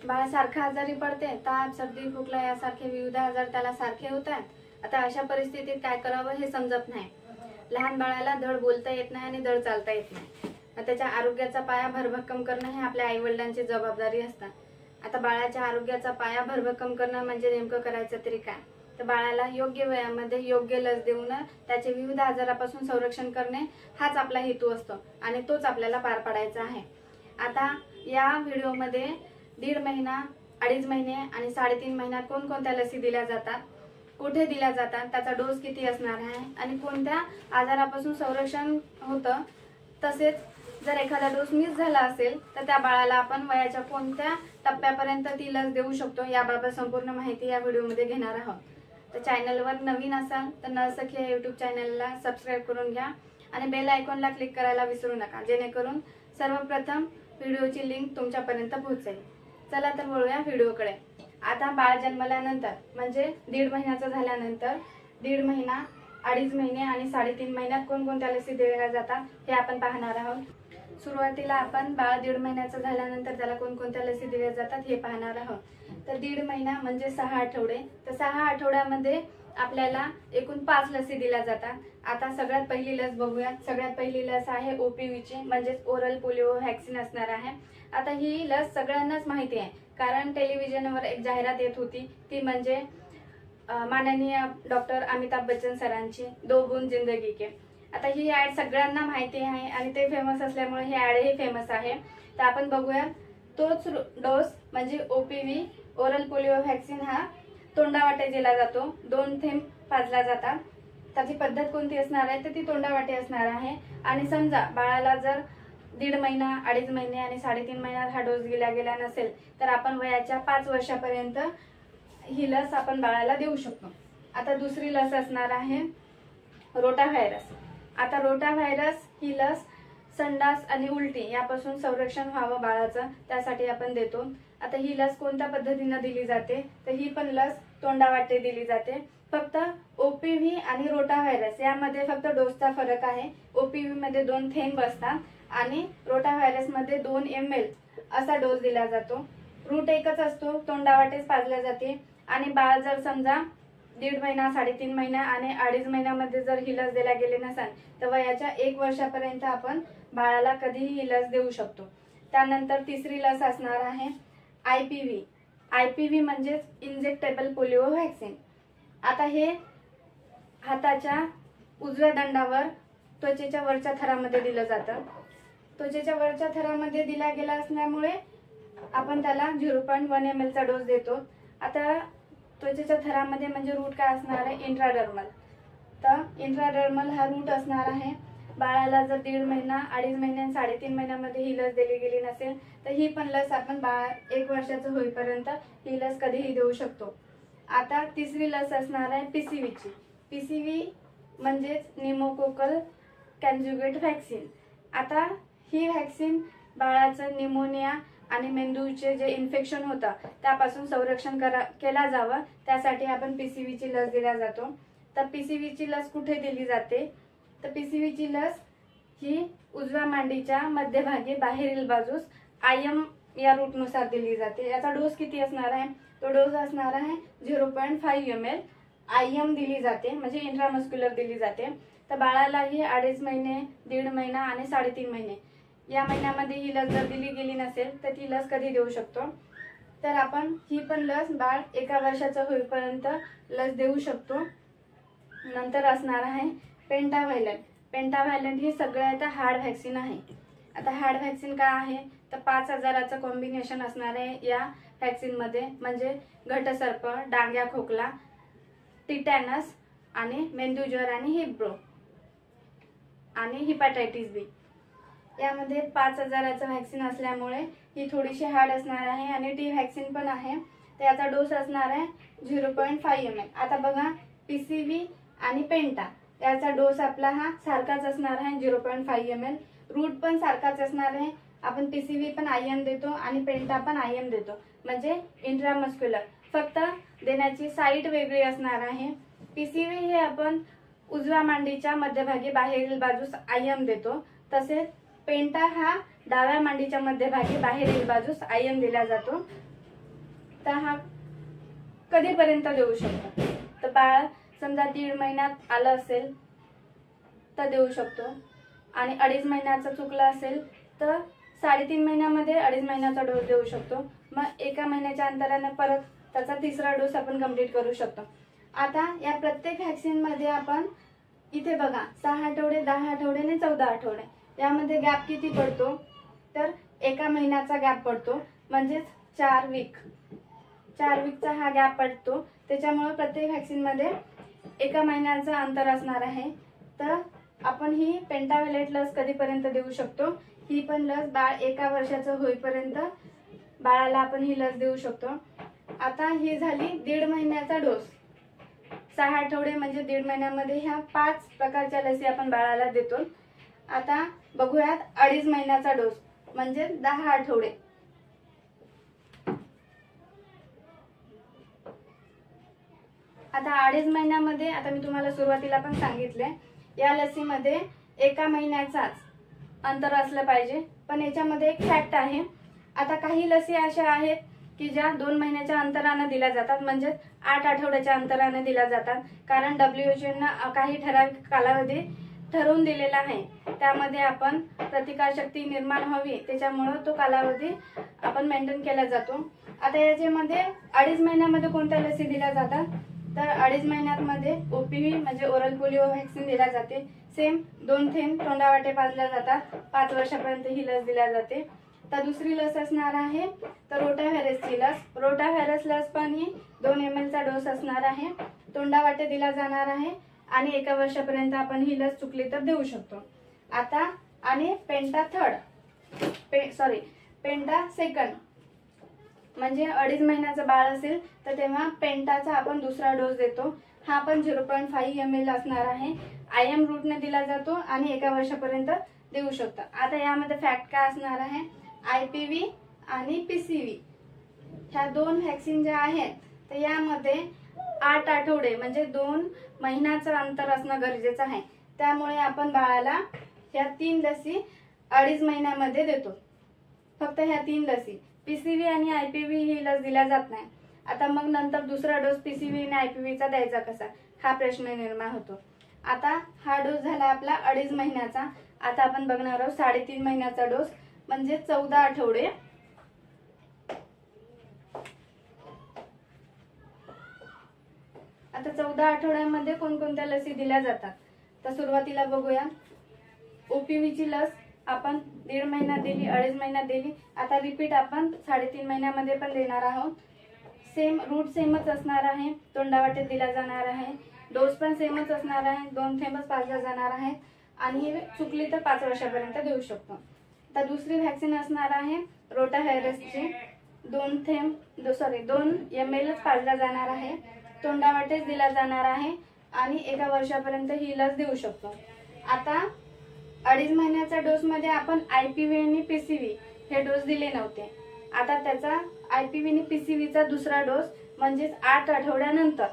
बाळ सारखं आजारी पडते, ताप सर्दी खोकला यासारखे विविध आजार त्याला सारखे होतात। आता अशा परिस्थितीत काय करावं हे समजत नाही। लहान बाळाला धड बोलता येत नाही आणि धड चालता येत नाही। त्याच्या आरोग्याचा पाया भरभक्कम करणं हे आपल्या आई वडिलांची जबाबदारी असते। आता बाळाच्या आरोग्याचा पाया भरभक्कम करणं म्हणजे नेमकं करायचं तरी काय, तर बाळाला योग्य वयामध्ये योग्य लस देऊन त्याचे विविध आजारापासून संरक्षण करणे हाच आपला हेतू असतो आणि तोच आपल्याला पार पाडायचा आहे। आता या व्हिडिओमध्ये 1.5 महिना, 2.5 महिने आणि 3.5 महिन्यात कोणकोणत्या लसी दिल्या जातात, कुठे दिल्या जातात, त्याचा डोस किती असणार आहे आणि कोणत्या आजारापासून संरक्षण होतं, तसेच जर एखादा डोस मिस झाला असेल तर त्या बाळाला आपण वयाच्या कोणत्या टप्प्यापर्यंत ती लस देऊ शकतो याबाबत संपूर्ण माहिती या व्हिडिओमध्ये घेणार आहोत। तर चॅनलवर नवीन असाल तर नर्सखी या यूट्यूब चॅनलला सबस्क्राईब करून घ्या आणि बेल आयकॉनला क्लिक करायला विसरू नका, जेणेकरून सर्वप्रथम व्हिडिओची लिंक तुमच्यापर्यंत पोहोचेल। चला तर वळूया व्हिडिओकडे। आता बाळ जन्मल्यानंतर म्हणजे 1.5 महिन्याचं झाल्यानंतर 1.5 महिना, 2.5 महिने आणि 3.5 महिन्यात कोणकोणत्या लसी दिल्या जातात हे आपण पाहणार आहोत। सुरुवातीला आपण बाळ 1.5 महिन्याचं झाल्यानंतर त्याला कोणकोणत्या लसी दिल्या जातात हे पाहणार आहोत। तर 1.5 महिना म्हणजे 6 आठवडे, तर 6 आठवड्यामध्ये आपल्याला एकूण 5 लसी दिल्या जातात। आता सगळ्यात पहिली लस बघूया। सगळ्यात पहिली लस आहे ओपीव्हीची म्हणजे ओरल पोलिओ व्हॅक्सिन असणार आहे। आता ही लस सगळ्यांनाच माहिती आहे, कारण टेलिव्हिजनवर एक जाहिरात येत होती, ती म्हणजे माननीय डॉक्टर अमिताभ बच्चन सरांची 2 बूंद जिंदगी के। आता ही ऍड सगळ्यांना माहिती आहे आणि ते फेमस असल्यामुळे ही ऍडही फेमस आहे। तर आपण बघूया तोच डोस म्हणजे ओपीव्ही ओरल पोलिओ व्हॅक्सिन हा तोंडावाटे दिला जातो। 2 थेंब पाजल्या जातात। त्याची पद्धत कोणती असणार आहे तर ती तोंडावाटे असणार आहे। आणि समजा बाळाला जर 1.5 महिना, 2.5 महिने आणि 3.5 महिन्यात हा डोस दिला गेला नसेल तर आपण वयाच्या 5 वर्षापर्यंत ही लस आपण बाळाला देऊ शकतो। आता दुसरी लस असणार आहे रोटाव्हायरस। आता रोटाव्हायरस ही लस संडास आणि उलटी यापासून संरक्षण व्हावं बाळाचं, त्यासाठी आपण देतो। आता ही लस कोणत्या पद्धतीने दिली जाते तर ही पण लस तोंडावाटे दिली जाते। फक्त ओपीव्ही आणि रोटाव्हायरस यामध्ये फक्त डोसचा फरक आहे। ओपीव्ही मध्ये 2 थेंब असतात आणि रोटाव्हायरस मध्ये 2 ml असा डोस दिला जातो। रूट एकच असतो, तोंडावाटेच पाजल्या जाते। आणि बाळ जर समजा 1.5 महिना, 3.5 महिना आणि 2.5 महिन्यामध्ये जर ही लस दिल्या गेली नसेल तर वयाच्या 1 वर्षापर्यंत आपण बाळाला कधीही ही लस देऊ शकतो। त्यानंतर तिसरी लस असणार आहे आयपीव्ही। आयपीव्ही म्हणजे इंजेक्टेबल पोलिओ व्हॅक्सिन। आता हे हाताच्या उजव्या दंडावर त्वचेच्या वरच्या थरामध्ये दिलं जातं। त्वचेच्या वरच्या थरामध्ये दिला गेला असल्यामुळे आपण त्याला 0.1 ml चा डोस देतो। आता त्वचेच्या थरामध्ये म्हणजे रूट काय असणार आहे इंट्राडर्मल। तर इंट्राडर्मल हा रूट असणार आहे। बाळाला जर 1.5 महिना, 2.5 महिने आणि 3.5 महिन्यामध्ये ही लस दिली गेली नसेल तर ही पण लस आपण बाळ 1 वर्षाचं होईपर्यंत ही लस कधीही देऊ शकतो। आता तिसरी लस असणार आहे पीसीव्हीची। पीसीव्ही म्हणजेच निमोकोकल कॉन्जुगेट व्हॅक्सिन। आता ही व्हॅक्सिन बाळाचं निमोनिया आणि मेंदूचे जे इन्फेक्शन होतं त्यापासून संरक्षण केला जावं, त्यासाठी आपण पीसीव्हीची लस दिला जातो। तर पीसीव्हीची लस कुठे दिली जाते तर पीसीव्हीची लस ही उजव्या मांडीच्या मध्यभागी बाहेरील बाजूस आयएम या रूटनुसार दिली जाते। याचा डोस किती असणार आहे तो डोस असणार आहे 0.5 ml आयएम दिली जाते, म्हणजे इंट्रामस्क्युलर दिली जाते। तर बाळालाही 2.5 महिने, 1.5 महिना आणि 3.5 महिने या महिन्यामध्ये ही लस जर दिली गेली नसेल तर ती लस कधी देऊ शकतो तर आपण ही पण लस बाळ 1 वर्षाचं होईपर्यंत लस देऊ शकतो। नंतर असणार आहे पेंटाव्हॅलंट। पेंटाव्हॅलंट ही सगळ्यात हार्ड व्हॅक्सिन आहे। आता हार्ड व्हॅक्सिन काय आहे तर 5000चं कॉम्बिनेशन असणार आहे या व्हॅक्सिन मध्ये, म्हणजे घटसर्प, डांग्या खोकला, टिटॅनस आणि मेंदूज्वर आणि हिप्रो आणि हिपॅटायटिस बी। यामध्ये 5000चं व्हॅक्सिन असल्यामुळे ही थोडीशी हार्ड असणार आहे आणि टी व्हॅक्सिन पण आहे। तर याचा डोस असणार आहे 0.5 ml। आता बघा पीसीव्ही आणि पेंटा याचा डोस आपला हा सारखाच असणार आहे 0.5 ml। रूट पण सारखाच असणार आहे। आपण पीसीव्ही पण आयएम देतो आणि पेंटा पण आयएम देतो, म्हणजे इंट्रामस्क्युलर। फक्त देण्याची साईट वेगळी असणार आहे। पीसीव्ही हे आपण उजव्या मांडीच्या मध्यभागी बाहेरील बाजूस आयएम देतो, तसेच पेंटा हा डाव्या मांडीच्या मध्यभागी बाहेरील बाजूस आयएम दिला जातो। तर हा कधीपर्यंत देऊ शकतो? तर बाळ समजा 1.5 महिन्यात आलं असेल तर देऊ शकतो, आणि 2.5 महिन्याचा चुकला असेल तर 3.5 महिन्यामध्ये 2.5 महिन्याचा डोस देऊ शकतो. मग 1 महिन्याच्या अंतराने परत त्याचा 3रा डोस आपण कंप्लीट करू शकतो. आता या प्रत्येक व्हॅक्सिनमध्ये आपण इथे बघा 6 आठवडे, 10 आठवडे आणि 14 आठवडे, यामध्ये गॅप किती पडतो? तर 1 महिन्याचा गॅप पडतो, म्हणजेच 4 वीक. 4 वीकचा हा गॅप पडतो. त्याच्यामुळे प्रत्येक व्हॅक्सिनमध्ये 1 महिन्याचं अंतर असणार आहे. तर आपण ही पेंटाव्हॅलेंट लस कधीपर्यंत देऊ शकतो? ही पण लस बाळ 1 वर्षाचं होईपर्यंत बाळाला आपण ही लस देऊ शकतो. आता ही झाली 1.5 महिन्याचा डोस. 6 आठवडे म्हणजे 1.5 महिन्यामध्ये ह्या 5 प्रकारच्या लसी आपण बाळाला देतो. आता बघूयात 2.5 महिन्याचा डोस म्हणजे 10 आठवडे. आता 2.5 महिन्यामध्ये आता मी तुम्हाला सुरुवातीला पण सांगितले, या लसीमध्ये 1 महिन्याचाच अंतर असलं पाहिजे. पण याच्यामध्ये एक फॅक्ट आहे. आता काही लसी अशा आहेत की ज्या 2 महिन्याच्या अंतराने दिल्या जातात, म्हणजे 8 आठवड्याच्या अंतराने दिल्या जातात. कारण WHO काही ठराविक कालावधी ठरवून दिलेला आहे. त्यामध्ये आपण प्रतिकारशक्ती निर्माण व्हावी, त्याच्यामुळे तो कालावधी आपण मेंटेन केला जातो. आता याच्यामध्ये 2.5 महिन्यामध्ये कोणत्या लसी दिल्या जातात? तर 2.5 महिन्यामध्ये OPV म्हणजे ओरल पोलिओ व्हॅक्सिन दिल्या जाते. सेम 2 थेंब तोंडावाटे पाजल्या जातात. 5 वर्षापर्यंत ही लस दिल्या जाते. तर दुसरी लस असणार आहे तर रोटाव्हायरसची लस. रोटाव्हायरस लस पण ही 2 ml चा डोस असणार आहे. तोंडावाटे दिला जाणार आहे आणि 1 वर्षापर्यंत आपण ही लस चुकली तर देऊ शकतो. आता आणि पेंटा सेकंड म्हणजे 2.5 महिन्याचं बाळ असेल तर तेव्हा पेंटाचा आपण 2रा डोस देतो. हा पण 0.5 ml असणार आहे. IM रूटने दिला जातो आणि 1 वर्षापर्यंत देऊ शकतो. आता यामध्ये फॅक्ट काय असणार आहे? IPV आणि PCV ह्या 2 व्हॅक्सिन ज्या आहेत तर यामध्ये 8 आठवडे म्हणजे 2 महिन्याचं अंतर असणं गरजेचं आहे. त्यामुळे आपण बाळाला ह्या 3 लसी 2.5 महिन्यामध्ये देतो. फक्त ह्या 3 लसी. PCV आणि IPV ही लस दिल्या जात नाही. आता मग नंतर 2रा डोस PCV आणि IPV चा द्यायचा कसा, हा प्रश्न निर्माण होतो. आता हा डोस झाला आपला 2.5 महिन्याचा. आता आपण बघणार आहोत 3.5 महिन्याचा डोस म्हणजे 14 आठवडे. आता 14 आठवड्यामध्ये कोणकोणत्या लसी दिल्या जातात तर सुरुवातीला बघूया. OPV ची लस आपण 1.5 महिन्यात दिली, 2.5 महिन्यात दिली. आता रिपीट आपण 3.5 महिन्यामध्ये पण देणार आहोत. सेम रूट सेमच असणार आहे. तोंडावाटे दिला जाणार आहे. डोस पण सेमच असणार आहे. 2 थेंबच पाजल्या जाणार आहेत आणि चुकली तर 5 वर्षापर्यंत देऊ शकतो. तर दुसरी व्हॅक्सिन असणार आहे रोटाव्हायरसची. 2 ml पाजला जाणार आहे. तोंडावाटेच दिला जाणार आहे आणि 1 वर्षापर्यंत ही लस देऊ शकतो. आता 2.5 महिन्याच्या डोस मध्ये आपण IPV आणि PCV हे डोस दिले नव्हते. आता त्याचा IPV आणि PCV चा 2रा डोस म्हणजे 8 आठवड्यानंतर.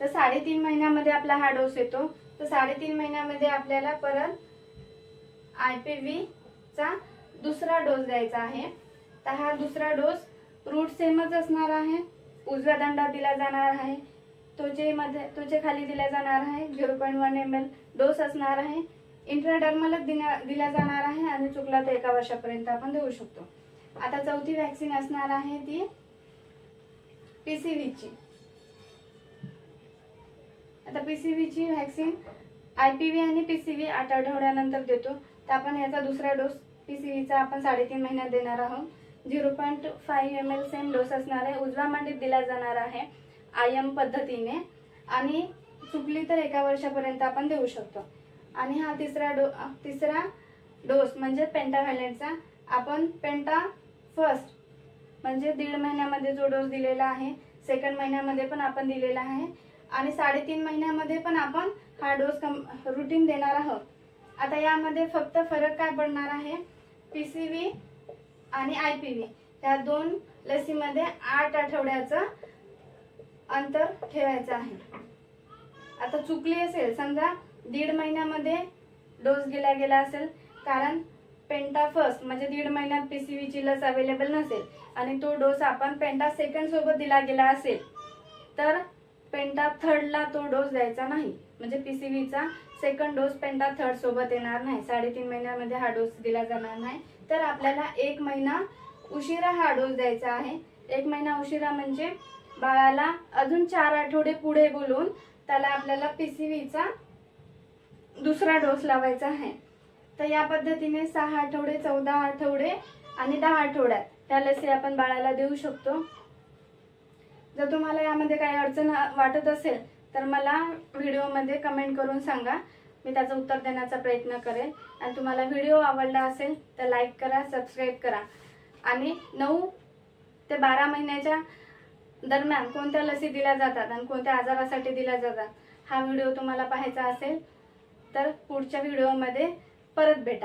तर 3.5 महिन्यामध्ये आपला हा डोस येतो. तर 3.5 महिन्यामध्ये आपल्याला परत IPV चा 2रा डोस द्यायचा आहे. तर हा 2रा डोस रूट सेमच असणार आहे. उजव्या दंडात दिला जाणार आहे. त्वचे खाली दिला जाणार आहे. 0.1 ml डोस असणार आहे. इंट्राडर्मलच दिला जाणार आहे आणि चुकला तर 1 वर्षापर्यंत आपण देऊ शकतो. आता चौथी व्हॅक्सिन असणार आहे ती PCV ची. आता PCV ची व्हॅक्सिन IPV आणि PCV 8 आठवड्यानंतर देतो. तर आपण याचा 2रा डोस PCV चा आपण 3.5 महिन्यात देणार आहोत. 0.5 ml सेम डोस असणार आहे. उजव्या मांडीत दिला जाणार आहे IM पद्धतीने आणि चुकली तर 1 वर्षापर्यंत आपण देऊ शकतो. आणि हा तिसरा डोस म्हणजे पेंटाव्हॅलेंटचा आपण पेंटा फर्स्ट म्हणजे 1.5 महिन्यामध्ये जो डोस दिलेला आहे, 2nd महिन्यामध्ये पण आपण दिलेला आहे आणि 3.5 महिन्यामध्ये पण आपण हा डोस रुटीन देणार आहोत. आता यामध्ये फक्त फरक काय पडणार आहे? PCV आणि IPV या 2 लसीमध्ये 8 आठवड्याचं अंतर ठेवायचं आहे. आता चुकली असेल समजा 1.5 महिन्यामध्ये डोस दिला गेला असेल, कारण पेंटा फर्स्ट म्हणजे 1.5 महिन्यात PCV ची लस अवेलेबल नसेल आणि तो डोस आपण पेंटा सेकंड सोबत दिला गेला असेल तर पेंटा थर्डला तो डोस द्यायचा नाही. म्हणजे PCV चा सेकंड डोस पेंटा थर्ड सोबत येणार नाही. 3.5 महिन्यामध्ये हा डोस दिला जाणार नाही. तर आपल्याला 1 महिना उशिरा हा डोस द्यायचा आहे. 1 महिना उशिरा म्हणजे बाळाला अजून 4 आठवडे पुढे बोलून त्याला आपल्याला PCV चा दुसरा डोस लावायचा आहे. तर या पद्धतीने 6 आठवडे, 14 आठवडे आणि 10 आठवड्यात त्या लसी आपण बाळाला देऊ शकतो. जर तुम्हाला यामध्ये काही अडचण वाटत असेल तर मला व्हिडिओमध्ये कमेंट करून सांगा. मी त्याचं उत्तर देण्याचा प्रयत्न करेन. आणि तुम्हाला व्हिडिओ आवडला असेल तर लाईक करा, सबस्क्राईब करा. आणि 9 ते 12 महिन्याच्या दरम्यान कोणत्या लसी दिल्या जातात आणि कोणत्या आजारासाठी दिल्या जातात हा व्हिडिओ तुम्हाला पाहायचा असेल तर पुढच्या व्हिडिओमध्ये परत भेटा.